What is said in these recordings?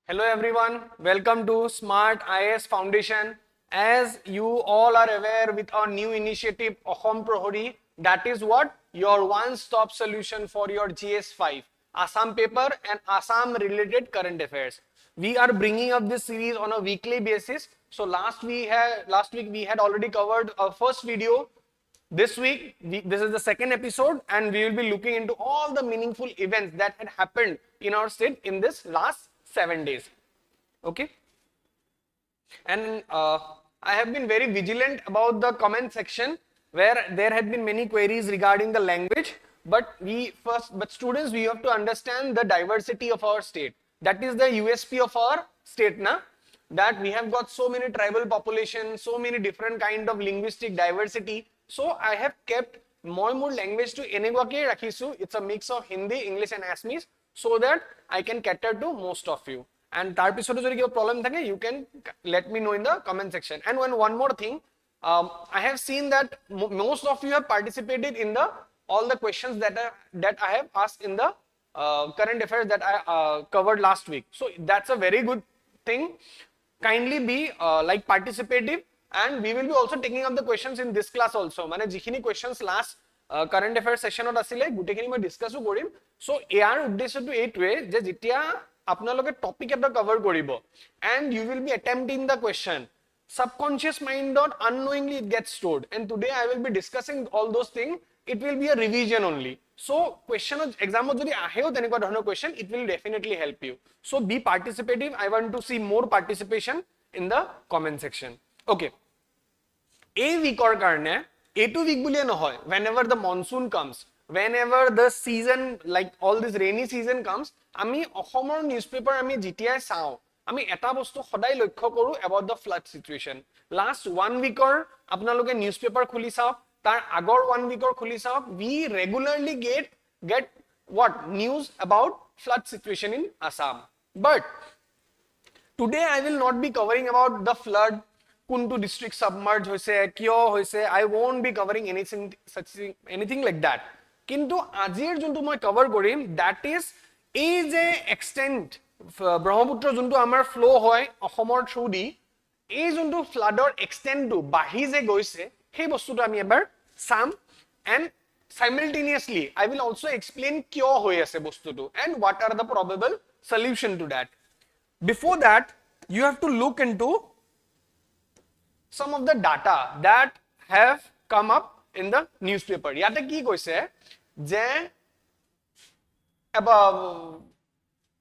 Hello everyone, welcome to Smart IAS Foundation. As you all are aware with our new initiative Axom Prohori, that is what? Your one-stop solution for your GS5, Assam paper and Assam related current affairs. We are bringing up this series on a weekly basis. So last week we had already covered our first video. This week, this is the second episode and we will be looking into all the meaningful events that had happened in our state in this last 7 days. Okay. And I have been very vigilant about the comment section where there had been many queries regarding the language. But students, we have to understand the diversity of our state. That is the USP of our state, na? That we have got so many tribal population, so many different kind of linguistic diversity. So I have kept more language to enegwake rakhisu. It's a mix of Hindi, English and Assamese so that I can cater to most of you. And tar pisode jodi kiba problem thake, you can let me know in the comment section. And one more thing, I have seen that most of you have participated in all the questions that I have asked in the current affairs that I covered last week. So that's a very good thing. Kindly be like participative, and we will be also taking up the questions in this class also. Mane jikhini questions last current affairs session ot asile gutekhini moi discuss korim. So AR uddesho to 8 way je jitia apnaloke topic eta cover koribo and you will be attempting the question, subconscious mind dot unknowingly it gets stored, and today I will be discussing all those things. It will be a revision only. So question exam jodi aheo tenekwa dhoroner question, it will definitely help you. So be participative. I want to see more participation in the comment section. Okay. A week or karne, A2 week buliye nohoy. Whenever the monsoon comes, whenever the season, like all this rainy season comes, ami Assomor newspaper ami jitiai sao, ami eta bostu sodai lokkho koru about the flood situation. Last 1 week or apnaloke newspaper khuli sao, tar agor 1 week or khuli sao, we regularly get what news about flood situation in Assam. But today I will not be covering about the flood, kuntu district submerged hoise, kyo hoise. I won't be covering anything like that. Kintu ajir juntu moi cover korim, that is a je extent Brahmaputra juntu amar flow hoy Assomor through di, a juntu floodor extent to bahi je goise, he bostu to ami ebar sam, and simultaneously I will also explain kyo hoy ase bostu to and what are the probable solution to that. Before that, you have to look into some of the data that have come up in the newspaper. Yate ki koise je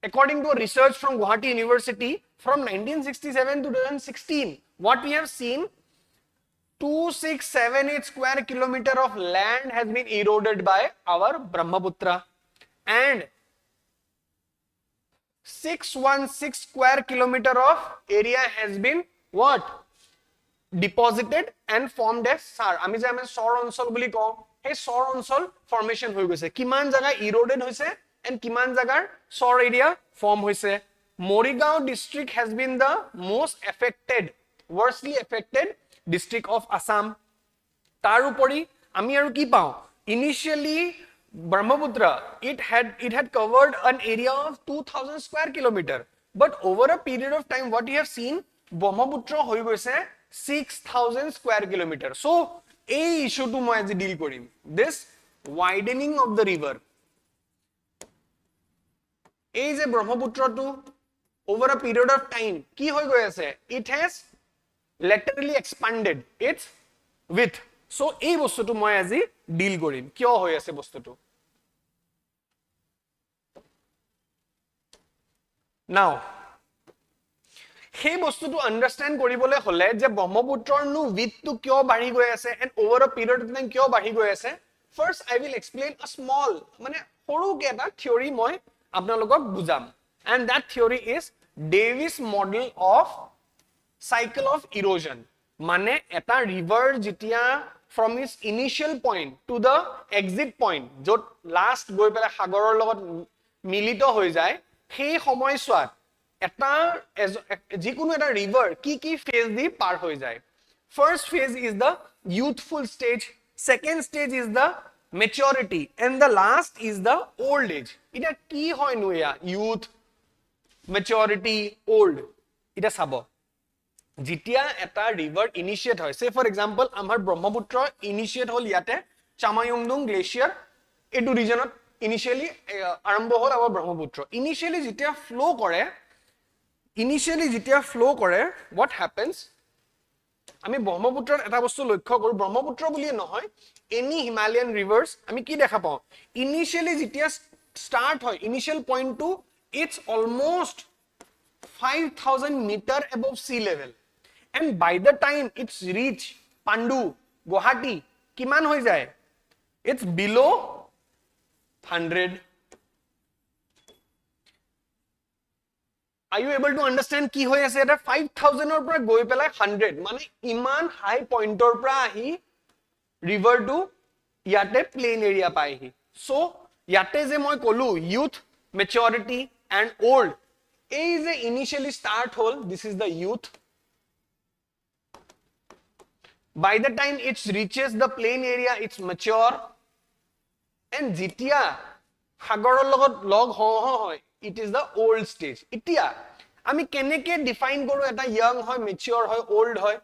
according to a research from Guwahati University from 1967 to 2016, what we have seen, 2678 square kilometer of land has been eroded by our Brahmaputra, and 616 square kilometer of area has been what? Deposited and formed as SAR. Ami je ame SOR অঞ্চল বুলি কও, hey SOR অঞ্চল formation হৈ গৈছে, কিমান জাগা eroded হৈছে and কিমান জাগাৰ SOR area form হৈছে. Morigao district has been the most affected, worstly affected district of Assam. Tar upori ami aru ki pao, initially Brahmaputra, it had covered an area of 2000 square kilometer, but over a period of time what we have seen, Brahmaputra hoi goise 6000 square kilometer. So a issue to moi deal korim, this widening of the river. A is a Brahmaputra to over a period of time ki hoi goi ase, it has laterally expanded its width. So ei bostu to moi আজি deal korim kyo hoi ase bostu to. Now সেই বস্তুটো আন্ডাৰস্ট্যান্ড কৰিবলৈ হলে যে ব্ৰহ্মপুত্ৰৰ নু width to কিয় বাঢ়ি গৈ আছে and over a period of time কিয় বাঢ়ি গৈ আছে, first I will explain a small মানে সৰুকে এটা theory মই আপোনালোকক বুজাম, and that theory is Davis model of cycle of erosion. মানে এটা river যেতিয়া from its initial point to the exit point যত last গৈ পেলাই সাগৰৰ লগত মিলিত হৈ যায়, সেই সময়ছোৱাত এটা যিকোনো এটা river কি phase দি পাৰ হৈ যায়. First phase is the youthful stage, second stage is the maturity, and the last is the old age. Ita ki hoy nu ya youth, maturity, old. Ita sabo. Jitia eta river initiate hoy. Say for example, amar Brahmaputra initiate hol yate Chamayongdung glacier. Etu region initially arambho hol our Brahmaputra. Initially jitia flow kore, what happens? আমি ব্ৰহ্মপুত্ৰৰ এটা বস্তু লক্ষ্য কৰো ব্ৰহ্মপুত্ৰ বুলি নহয় any Himalayan ৰিভাৰ্স আমি কি দেখা পাও ইনিশিয়ালি যেতিয়া স্টার্ট হয় initial point to it's almost 5000 meter above sea level and by the time it's reach Pandu Guwahati কিমান হৈ যায় it's below 100. Are you able to understand ki hoy ase eta 5000 or pra goi pelai 100 mane iman high pointer pra ahi river to yate plain area pai hi so yate je moi kolu youth maturity and old a is a initially start hole this is the youth by the time it reaches the plain area it's mature and jitia hagoror logot log hoy it is the old stage itia ami keneke define koru eta young hoy mature hoy old hoy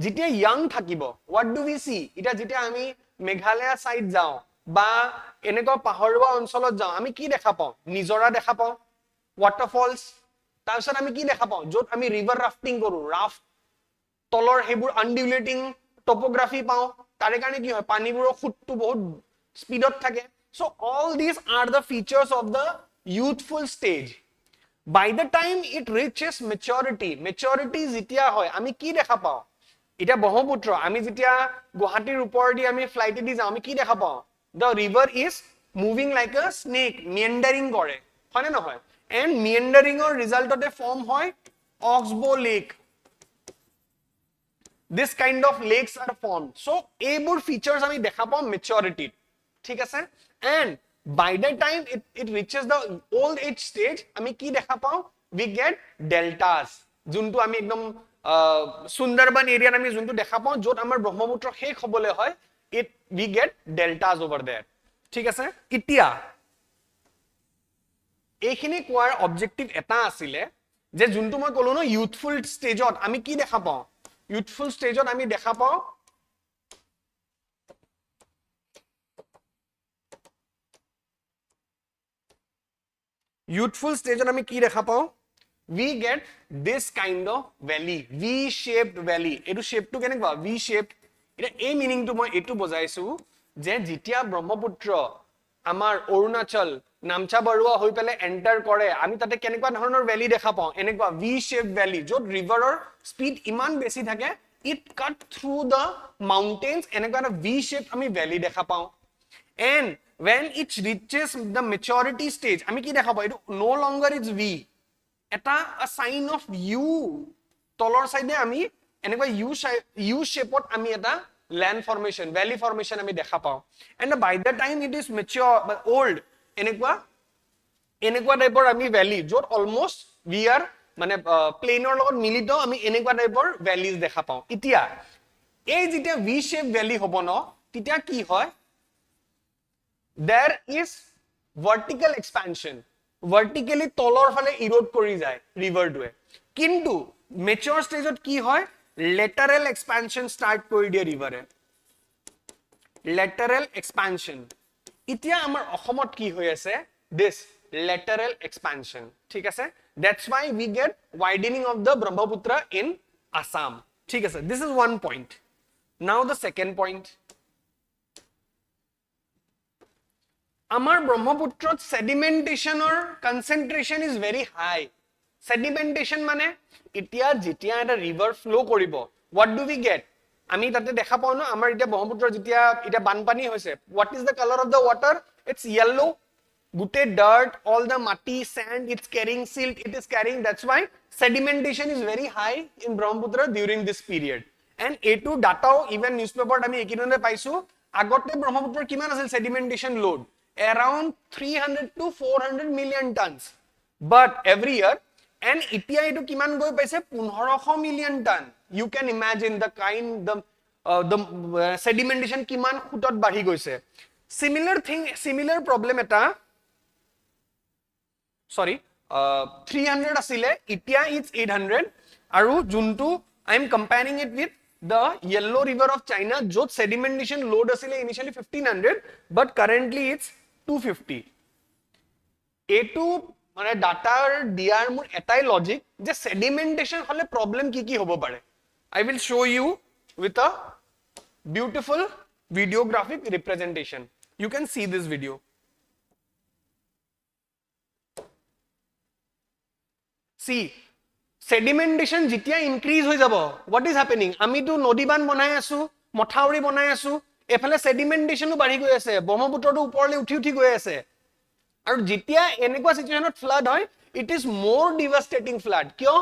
jitia young thakibo what do we see ita jitia ami meghalaya side jao ba eneko pahorwa onsolot jao ami ki dekha pao nijora dekha pao waterfalls tarsot ami ki dekha pao jot ami river rafting koru raft tolor hebur undulating topography pao tare karone ki hoy pani buro khuttu bahut speed ot thake so all these are the features of the youthful stage by the time it reaches maturity jitia hoy ami ki dekha pao eta Brahmaputra ami jitia Guwahati upor di ami flight di jao ami ki dekha pao the river is moving like a snake meandering kore hoy na hoy and meandering or result of a form hoy oxbow lake this kind of lakes are formed so ebur features ami dekha pao maturity thik ase and by the time it reaches the old age stage ami ki dekha pao we get deltas juntu ami ekdom Sundarban area ami juntu dekha pao jot amar Brahmaputra shekh hobole hoy it we get deltas over there thik ase itia ekhini koar objective eta asile je juntu moi kolo no youthful stage ot ami ki dekha pao youthful stage ot ami dekha pao youthful stage on ami ki dekha pao we get this kind of valley v shaped valley etu shape to kenekwa v shaped eta a meaning to moi etu bojaisu je jitia Brahmaputra amar Arunachal Namcha Barua hoi pele enter kore ami tate kenekwa dhoroner valley dekha pao enekwa v shaped valley jot river or speed iman besi thake it cut through the mountains enekwa v shaped ami valley dekha pao and when it reaches the maturity stage ami ki dekha pao etu no longer it's v eta a sign of u tolor side ami enekwa u shape ot ami eta land formation valley formation ami dekha pao and by the time it is mature but old enekwa type or ami valley jot almost we are mane plain or logot milito ami enekwa type or valleys dekha pao itia ei jitia v shape valley hobo no titia ki hoy there is vertical expansion vertically tolor phale erode kori jay river to kintu mature stage ot ki hoy lateral expansion start kori die river e lateral expansion itia amar Assomot ki hoy ase this lateral expansion thik ase that's why we get widening of the Brahmaputra in Assam thik ase this is one point now the second point amar Brahmaputra sedimentation or concentration is very high sedimentation mane itia jitia eta river flow koribo what do we get ami tate dekha pao no amar itia Brahmaputra jitia eta banpani hoise what is the color of the water it's yellow gute dirt all the mati sand it's carrying silt it is carrying that's why sedimentation is very high in Brahmaputra during this period and a2 data even newspaper ami ekinone paisu agote Brahmaputra kiman asil sedimentation load around 300 to 400 million tons but every year and itia etu kiman goi paise 1500 million ton you can imagine the kind the sedimentation kiman khutot bahi goise similar problem eta sorry 300 asile itia it's 800 aru juntu I am comparing it with the yellow river of China jot sedimentation load asile initially 1500 but currently it's 250 etu mane data diar mur etai logic je sedimentation hole problem ki hobo pare I will show you with a beautiful videographic representation you can see this video see sedimentation jitia increase hoi jabo what is happening ami to nodiban banai asu mothauri banai asu efale sedimentation bari goi ase Brahmaputra to uporle uthi goi ase aru jitia enekwa situation ot flood hoy it is more devastating flood kyo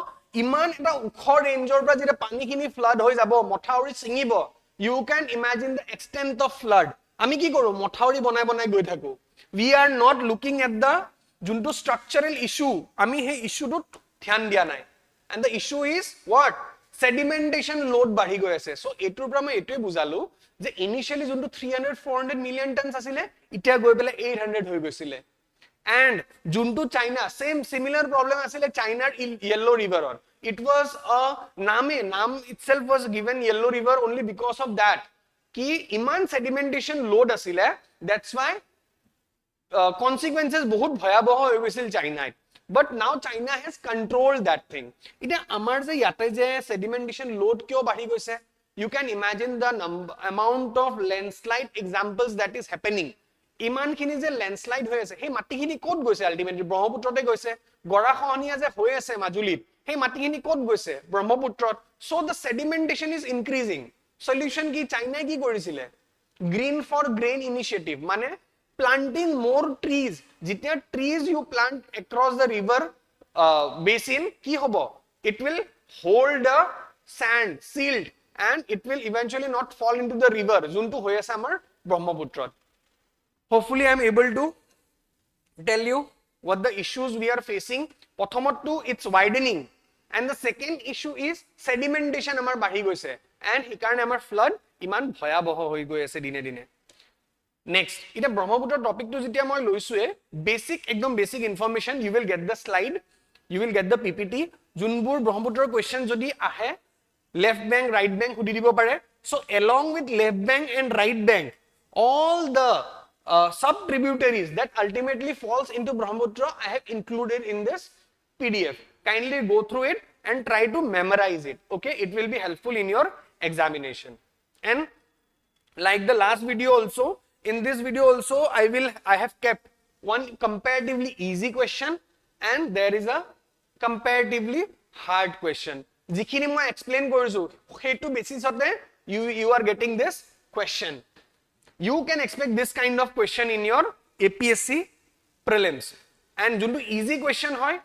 iman eta ukhor range or pra jeta pani khini flood hoi jabo mothauri singibo you can imagine the extent of flood ami ki koru mothauri banai goi thaku we are not looking at the junto structural issue ami he issue to dhyan dia nai and the issue is what sedimentation load bari goi ase so etur pra ma etoi bujalu je initially junto 300 400 million tons asile itia goi pele 800 hoi goisile and junto China same similar problem asile China yellow river on it was a name itself was given yellow river only because of that ki iman sedimentation load asile that's why consequences bahut bhayabaho hoi goisil China but now China has controlled that thing ita amar je yate je sedimentation load kyo bari goise you can imagine the amount of landslide examples that is happening iman khini je landslide hoy ase he mati khini kot goise ultimately Brahmaputra te goise gora khania je hoy ase Majulit he mati khini kot goise Brahmaputra so the sedimentation is increasing solution ki China ki korisile green for grain initiative mane planting more trees jitia trees you plant across the river basin ki hobo it will hold the sand silt and it will eventually not fall into the river juntu hoy ase amar Brahmaputra hopefully I am able to tell you what the issues we are facing prothomot to it's widening and the second issue is sedimentation amar bahi goise and hikarne amar flood iman bhayabaho hoi goi ase dine dine next ita Brahmaputra topic to jitia moi loisu e basic ekdom basic information you will get the slide you will get the PPT junbur Brahmaputra question jodi ahe left bank right bank hudi dibo pare so along with left bank and right bank all the sub tributaries that ultimately falls into Brahmaputra I have included in this PDF kindly go through it and try to memorize it okay it will be helpful in your examination and like the last video also in this video also I have kept one comparatively easy question and there is a comparatively hard question jikhini moi explain korisu hetu basis ote you are getting this question you can expect this kind of question in your APSC prelims and juntu easy question hoy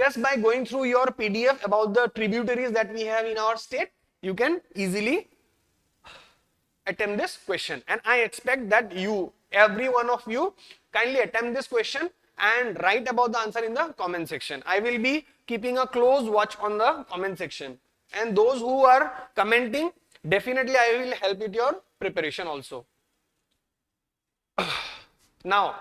just by going through your PDF about the tributaries that we have in our state you can easily attempt this question and I expect that you every one of you kindly attempt this question and write about the answer in the comment section I will be keeping a close watch on the comment section and those who are commenting definitely I will help with your preparation also now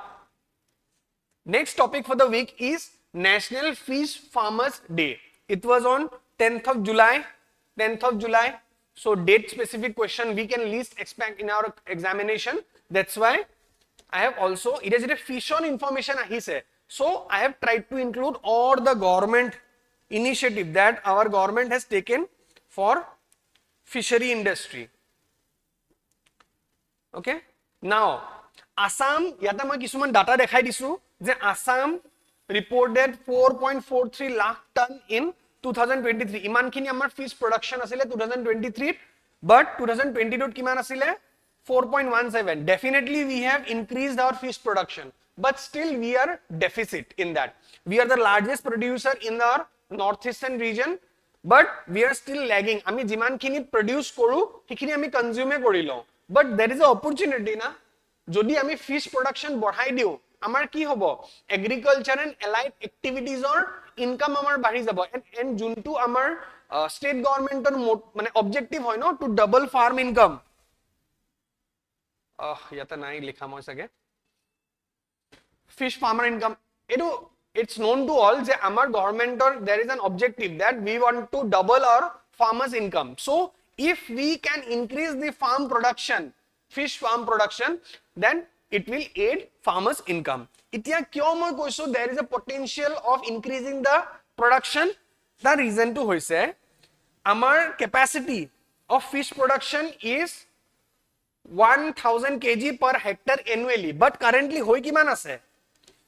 next topic for the week is National Fish Farmers Day it was on 10th of July so date specific question we can least expect in our examination that's why I have also it is a fish on information ahise so I have tried to include all the government initiative that our government has taken for fishery industry okay now Assam yata ma kisuman data dekhai disu je Assam reported 4.43 lakh ton in 2023 iman khini amar fish production asile 2023 but 2022 kiman asile 4.17 definitely we have increased our fish production but still we are deficit in that we are the largest producer in our northeastern region but we are still lagging ami jiman khini produce koru hikhini ami consume korilo but there is a opportunity na jodi ami fish production बढ़ाई diu amar ki hobo agriculture and allied activities or income amar bari jabo and juntu amar state government or mane objective hoy no to double farm income yata nai likha moi sage fish farmer income edu it's known to all that our government or there is an objective that we want to double our farmers income. So if we can increase the farm production, fish farm production, then it will aid farmers income. Itya kyo moi koisu there is a potential of increasing the production. The reason to hoise our capacity of fish production is 1000 kg per hectare annually, but currently hoi kiman ase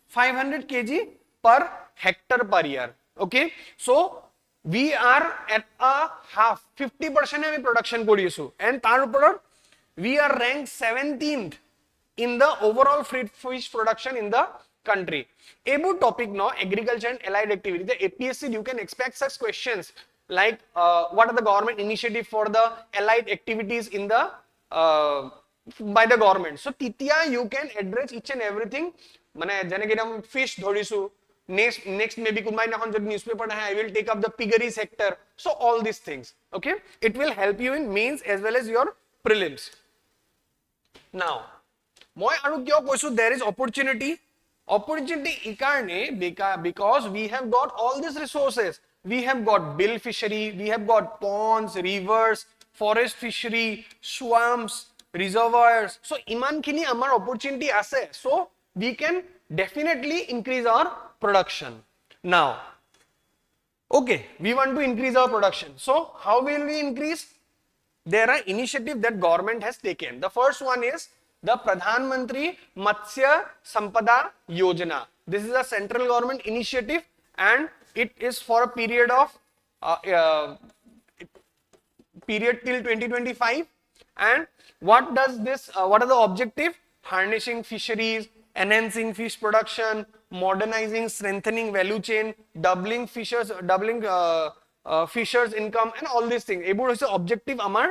500 kg per hectare per year. Okay, so we are at a half 50% আমি production কৰি আছো, and তাৰ ওপৰত we are ranked 17th in the overall fish production in the country. Able topic no agriculture and allied activity. The APSC you can expect such questions like what are the government initiative for the allied activities in the by the government. So titia you can address each and everything. মানে যেনে কি fish ধৰিছো, next maybe kunbai nakhon jodi newspaper ahe I will take up the piggery sector. So all these things, okay, it will help you in mains as well as your prelims. Now moi aru kyo koisu there is opportunity ikarne because we have got all these resources. We have got bill fishery, we have got ponds, rivers, forest fishery, swamps, reservoirs. So iman khini amar opportunity ase, so we can definitely increase our production. Now okay, we want to increase our production, so how will we increase? There are initiatives that government has taken. The first one is the Pradhan Mantri Matsya Sampada Yojana. This is a central government initiative and it is for a period of period till 2025. And what does this what are the objective? Harnessing fisheries, enhancing fish production, modernizing, strengthening value chain, doubling fishers income, and all these things. Able is the objective amar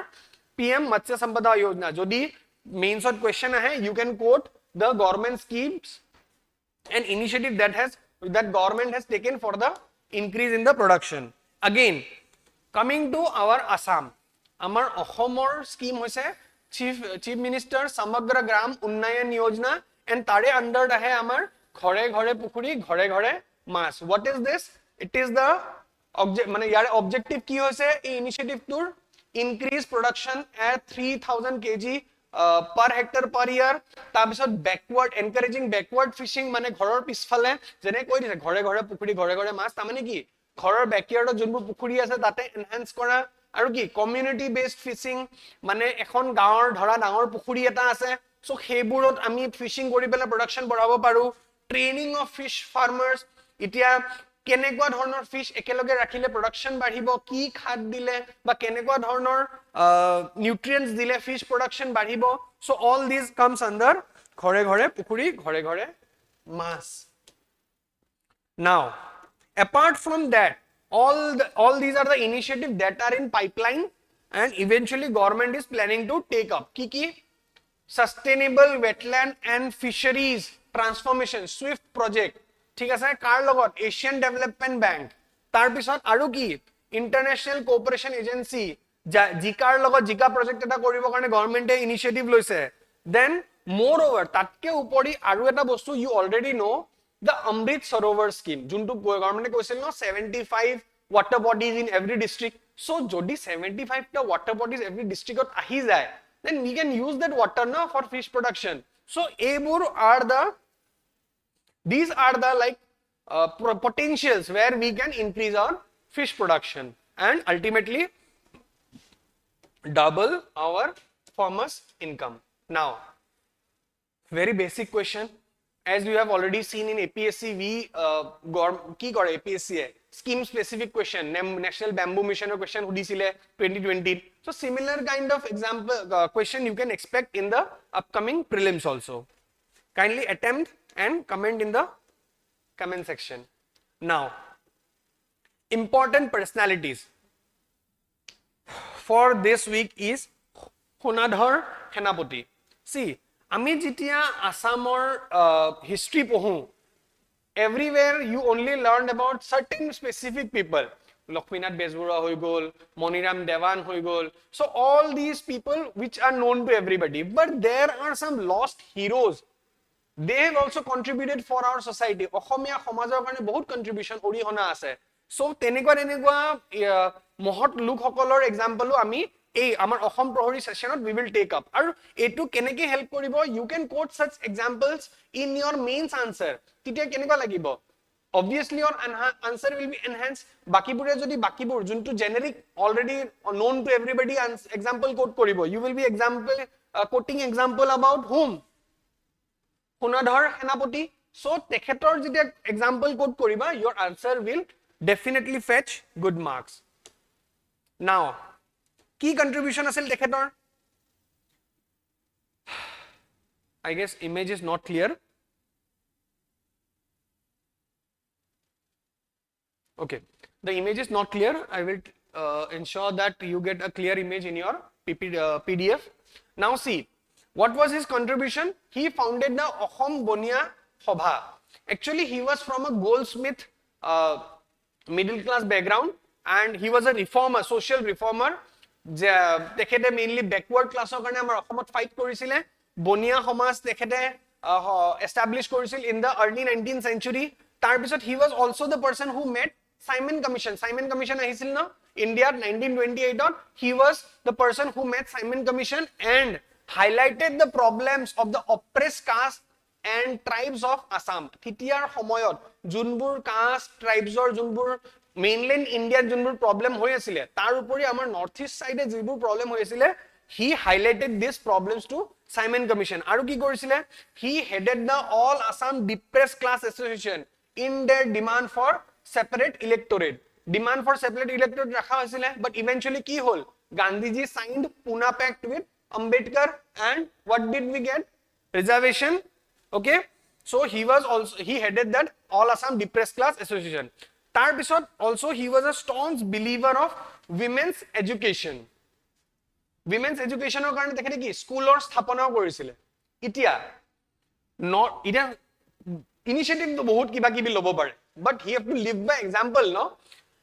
PM Matsya Sampada Yojana. Jodi mains or question ahe, you can quote the government schemes and initiative that government has taken for the increase in the production. Again, coming to our Assam, our Assomor scheme hoise Chief Minister Samagra Gram Unnayan Yojana, and tare under ahe amar ঘৰে ঘৰে পুখুৰী ঘৰে ঘৰে মাছ. What is this? It is the object মানে ইয়াৰ objective কি হৈছে এই initiative tour increase production at 3000 kg per hectare per year. তাৰপিছত backward encouraging backward fishing মানে ঘৰৰ পিছফালে যেনে কৈ দিছে ঘৰে ঘৰে পুখুৰী ঘৰে ঘৰে মাছ, তাৰ মানে কি ঘৰৰ backyardত যোনবোৰ পুখুৰী আছে তাতে enhance কৰা, আৰু কি community based fishing মানে এখন গাঁৱৰ ধৰা ডাঙৰ পুখুৰী এটা আছে, so সেইবোৰত আমি fishing কৰি পেলাই production বঢ়াব পাৰো. Training of fish farmers, এতিয়া কেনেকুৱা ধৰণৰ fish একেলগে ৰাখিলে production বাঢ়িব, কি খাদ দিলে বা কেনেকুৱা ধৰণৰ nutrients দিলে fish production বাঢ়িব. So all these comes under ঘৰে ঘৰে পুখুৰী ঘৰে ঘৰে মাছ. Now apart from that, all these are the initiatives that are in pipeline and eventually government is planning to take up. Ki sustainable wetland and fisheries transformation swift project, ঠিক আছে, কাৰ লগত Asian Development Bank, তাৰ পিছত আৰু কি International Cooperation Agency জিকাৰ লগত Zika project এটা কৰিব কাৰণে গভৰ্নমেন্টে ইনিচিয়েটিভ লৈছে. Then moreover তাতকে উপৰি আৰু এটা বস্তু you already know, the Amrit Sarovar scheme, যোনটো গভৰ্নমেন্টে কৈছিল ন 75 water bodies in every district. So যদি 75 টা water bodies every districtত আহি যায়, then we can use that water now for fish production. So these are the like potentials where we can increase our fish production and ultimately double our farmers income. Now very basic question, as you have already seen in APSC, we ki kore APSC scheme specific question, national bamboo mission question hudisile 2020. So similar kind of example question you can expect in the upcoming prelims also. Kindly attempt and comment in the comment section. Now important personalities for this week is Sonadhar Senapati. See, আমি যেতিয়া আসামৰ history পঢ়ো, everywhere you only learned about certain specific people. Lakshminath Bezbura হৈ গল, Moniram Devan হৈ গল. So all these people which are known to everybody, but there are some lost heroes they have also contributed for our society. Asamiya সমাজৰ কাৰণে বহুত contribution অৰিহণা আছে. So তেনেকুৱা মহৎ লোকসকলৰ এক্সাম্পলো আমি এই আমাৰ অসম প্ৰহৰী সেশনত we will take up. আৰু এটো কেনেকৈ হেল্প কৰিব, you can quote such examples in your mains answer. তেতিয়া কেনেকুৱা লাগিব, obviously your answer will be enhanced. বাকিবোৰে যদি বাকিবোৰ যোনটো generic already known to everybody example quote কৰিব, you will be quoting example about whom, Sonadhar, Senapati. So tekhetor যেতিয়া example quote কৰিবা, your answer will definitely fetch good marks. Now কি contribution আছিল tekhetor? I guess image is not clear. Okay, the image is not clear. I will ensure that you get a clear image in your PDF. Now see, what was his contribution? He founded the Axom Bonia Sabha. Actually, he was from a goldsmith middle class background, and he was a reformer, social reformer. তেখেতে mainly backward class কাৰণে আমাৰ অসমত fight কৰিছিলে. বনিয়া সমাজ তেখেতে establish কৰিছিল in the early 19th century. তাৰ পিছত he was also the person who met Simon Commission. Simon Commission আহিছিল ন India 1928 ত. He was the person who met Simon Commission and highlighted the problems of the oppressed caste and tribes of Assam. থিতিয়াৰ সময়ত যোনবোৰ caste tribesৰ যোনবোৰ mainland India যোনবোৰ problem হৈ আছিল, তাৰ উপৰি আমাৰ north east side যিবোৰ problem হৈ আছিল, he highlighted these problems to Simon Commission. আৰু কি কৰিছিলে, he headed the all Assam depressed class association in their demand for separate electorate. Demand for separate electorate rakha hoisile, but eventually ki hol, Gandhiji signed Pune Pact with Ambedkar, and what did we get? Reservation. Okay, so he headed that all Assam depressed class association. Tar pisot also he was a staunch believer of women's education. Women's education or karone tekhete ki school or sthapana korisile. Itia initiative to bahut kiba kibi lobo pare, but he have to live by example, no?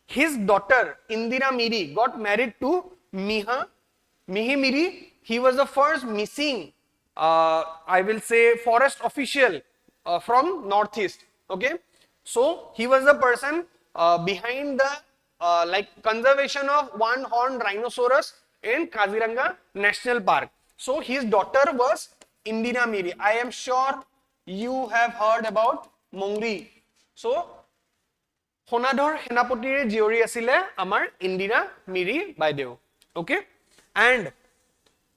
His daughter Indira Miri got married to Mihi Miri. He was the first missing I will say forest official from northeast. Okay, so he was the person behind the like conservation of one horned rhinoceros in Kaziranga National Park. So his daughter was Indira Miri. I am sure you have heard about Mongri. So Sonadhar Senapatire jiori asile amar Indira Miri Baideo. Okay, and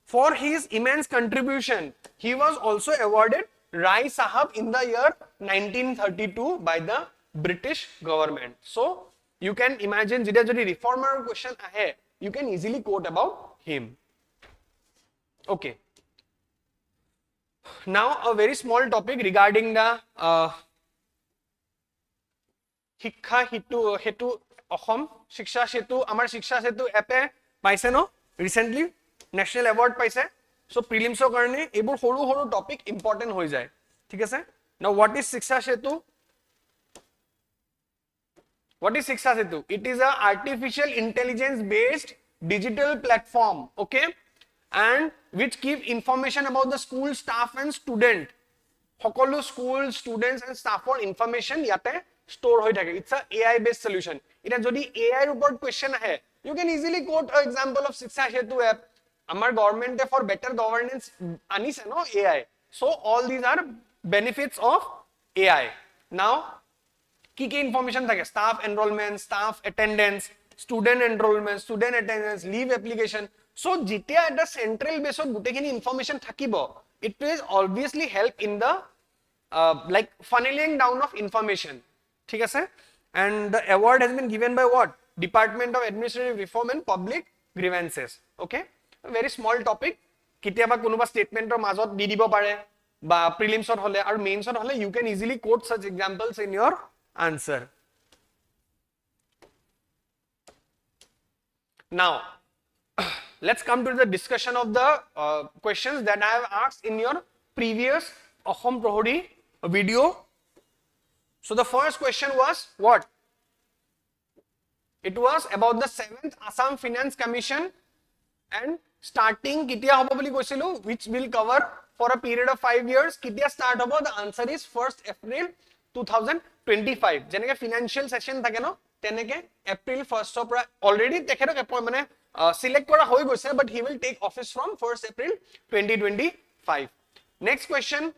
for his immense contribution, he was also awarded Rai Sahab in the year 1932 by the British government. So you can imagine, jodi reformer question ahe, you can easily quote about him. Okay. Now a very small topic regarding the Shiksha Setu Axom, Shiksha Setu, amar Shiksha Setu app paise no recently national award paise. So prelims or karone ebur horu topic important hoi jay. Thik ase? Now what is Shiksha Setu? What is Shiksha Setu? It is a artificial intelligence based digital platform, okay, and which give information about the school staff and student. Hokolu school students and staff for information yate store hoi thake. It's a AI based solution. Ita jodi AI report question ahe, you can easily quote an example of Shiksha Setu app. Amar government for better governance anise no AI. So all these are benefits of AI. Now ki information thake, staff enrollment, staff attendance, student enrollment, student attendance, leave application. So jitia at the central base of gutekini information thakibo, it will obviously help in the like funneling down of information. Thik ase? And the award has been given by what? Department of Administrative Reform and Public Grievances. Okay, a very small topic. Kitiaba konoba statement or mazot di dibo pare ba prelims or hole or mains or hole, you can easily quote such examples in your answer. Now let's come to the discussion of the questions that I have asked in your previous Axom Prohori video. So the first question was what? It was about the 7th Assam Finance Commission and starting kitia hobo boli koisilu, which will cover for a period of 5 years. Ketia start hobo? The answer is 1st April 2025. Jeneke financial session thake no, teneke April 1st of already tekhetok mane select kora hoi goise, but he will take office from 1st April 2025. Next question.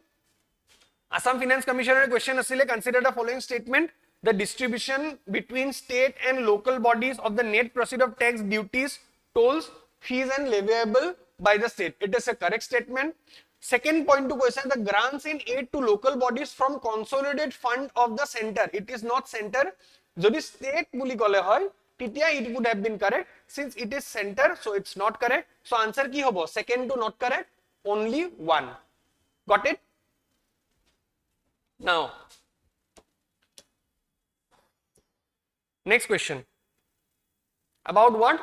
Assam Finance Commissioner question asile, consider the following statement. The distribution between state and local bodies of the net proceed of tax, duties, tolls, fees and leviable by the state. It is a correct statement. Second point to question, the grants in aid to local bodies from consolidated fund of the center. It is not center. Jodi state boli kole hoy, titia it would have been correct. Since it is center, so it's not correct. So answer ki hobo? Second to not correct. Only one. Got it? Now, next question. About what?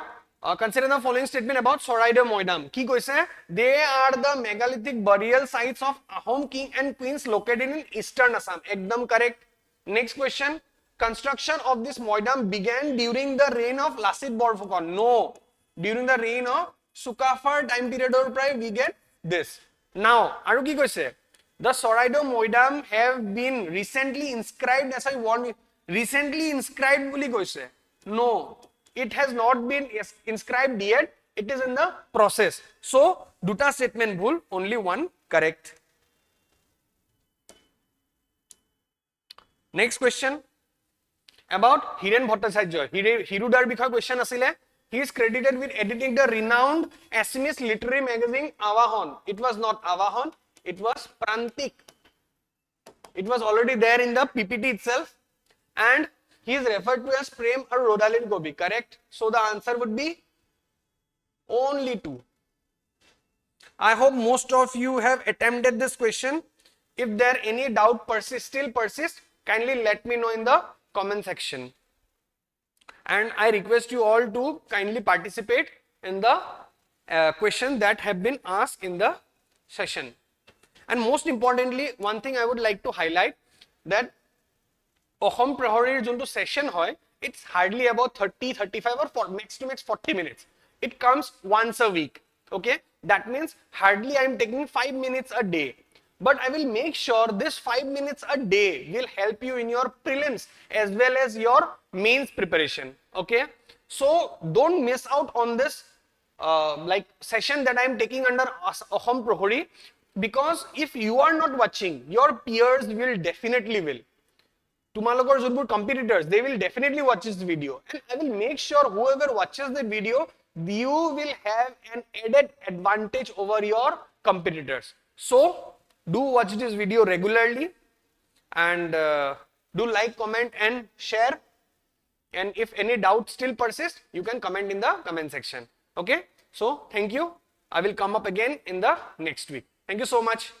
Consider the following statement about Soraido Moidam. Ki koise? They are the megalithic burial sites of Ahom king and queens located in eastern Assam. Ekdam correct. Next question. Construction of this Moidam began during the reign of Lasit Borphokon. No. During the reign of Sukafar time period or prior we get this. Now, aru ki koise? The Soraido Moidam have been recently inscribed, as I warned, recently inscribed boli koise. No, it has not been inscribed yet. It is in the process. So, duta statement bhul, only one correct. Next question about Hiren Bhattacharya. Hirudar Bikha question asile. He is credited with editing the renowned Assamese literary magazine Avahon. It was not Avahon. It was Prantik. It was already there in the PPT itself, and he is referred to as Prem or Rodalin Gobi, correct? So the answer would be only 2. I hope most of you have attempted this question. If there any doubt still persist, kindly let me know in the comment section. And I request you all to kindly participate in the questions that have been asked in the session. And most importantly, one thing I would like to highlight, that Ahom Praharir junto session hoy, it's hardly about 30, 35 or max to max 40 minutes. It comes once a week. Okay, that means hardly I am taking 5 minutes a day. But I will make sure this 5 minutes a day will help you in your prelims as well as your mains preparation. Okay, so don't miss out on this session that I am taking under Ahom Praharir. Because if you are not watching, your peers will definitely will. Tumalokor Zulbur competitors, they will definitely watch this video. And I will make sure whoever watches the video, you will have an added advantage over your competitors. So, do watch this video regularly and do like, comment and share. And if any doubt still persists, you can comment in the comment section. Okay? So, thank you. I will come up again in the next week. Thank you so much.